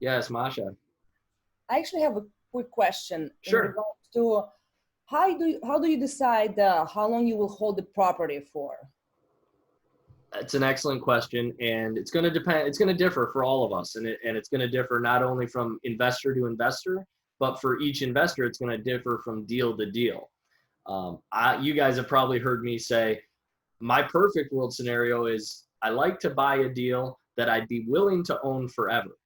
Yes, Masha. I actually have a quick question in Sure. regards to how do you decide how long you will hold the property for? It's an excellent question, and it's going to depend. It's going to differ for all of us, and it's going to differ not only from investor to investor, but for each investor, it's going to differ from deal to deal. You guys have probably heard me say my perfect world scenario is I like to buy a deal that I'd be willing to own forever.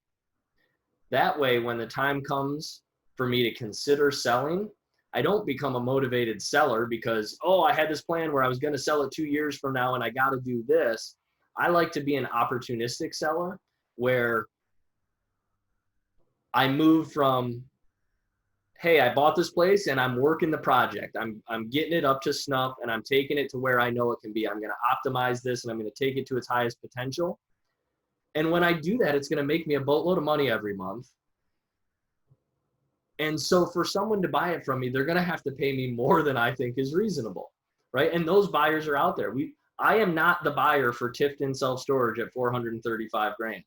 That way, when the time comes for me to consider selling, I don't become a motivated seller because, oh, I had this plan where I was going to sell it 2 years from now and I got to do this. I like to be an opportunistic seller where I move from, hey, I bought this place and I'm working the project. I'm getting it up to snuff and I'm taking it to where I know it can be. I'm going to optimize this and I'm going to take it to its highest potential. And when I do that, it's going to make me a boatload of money every month. And so for someone to buy it from me, they're going to have to pay me more than I think is reasonable, right? And those buyers are out there. I am not the buyer for Tifton self-storage at 435 grand.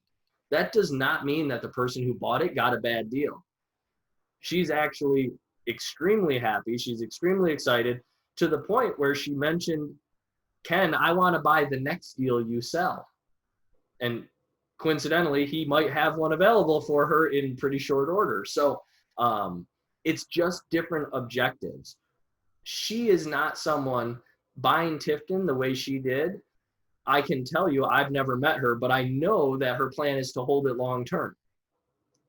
That does not mean that the person who bought it got a bad deal. She's actually extremely happy. She's extremely excited to the point where she mentioned, Ken, I want to buy the next deal you sell. And coincidentally, he might have one available for her in pretty short order. So it's just different objectives. She is not someone buying Tifton the way she did. I can tell you, I've never met her, but I know that her plan is to hold it long term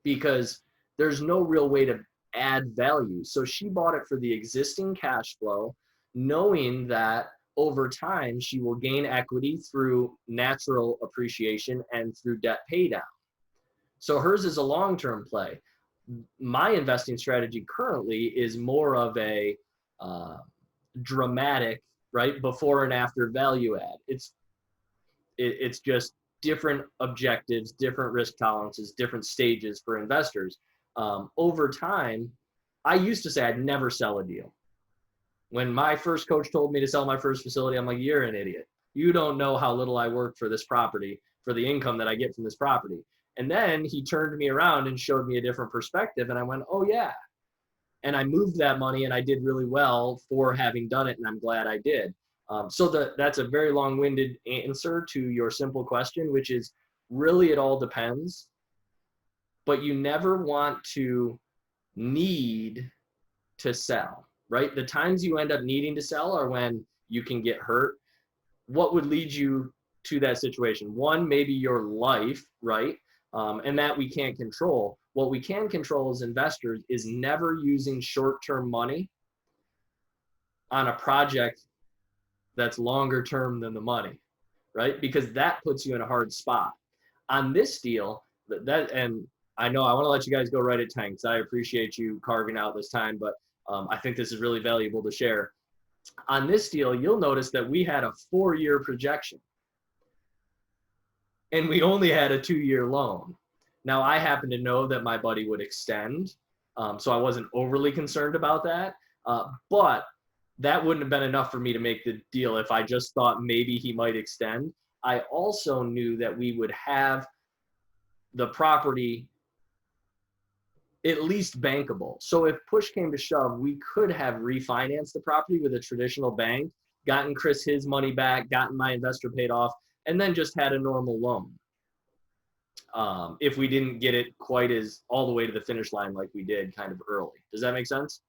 because there's no real way to add value. So she bought it for the existing cash flow, knowing that over time she will gain equity through natural appreciation and through debt pay down. So hers is a long-term play. My investing strategy currently is more of a dramatic, right, before and after value add. It's just different objectives, different risk tolerances, different stages for investors. Over time, I used to say I'd never sell a deal. When my first coach told me to sell my first facility, I'm like, you're an idiot. You don't know how little I work for this property, for the income that I get from this property. And then he turned me around and showed me a different perspective. And I went, oh, yeah. And I moved that money and I did really well for having done it. And I'm glad I did. That's a very long-winded answer to your simple question, which is really it all depends. But you never want to need to sell, right? The times you end up needing to sell are when you can get hurt. What would lead you to that situation? One, maybe your life, right? And that we can't control. What we can control as investors is never using short-term money on a project that's longer term than the money, right? Because that puts you in a hard spot. On this deal, and I know I want to let you guys go right at 10 because I appreciate you carving out this time, but I think this is really valuable to share. On this deal, you'll notice that we had a 4-year projection and we only had a 2-year loan. Now, I happen to know that my buddy would extend, so I wasn't overly concerned about that, but that wouldn't have been enough for me to make the deal if I just thought maybe he might extend. I also knew that we would have the property at least bankable. So if push came to shove, we could have refinanced the property with a traditional bank, gotten Chris his money back, gotten my investor paid off, and then just had a normal loan. If we didn't get it quite as all the way to the finish line like we did kind of early. Does that make sense?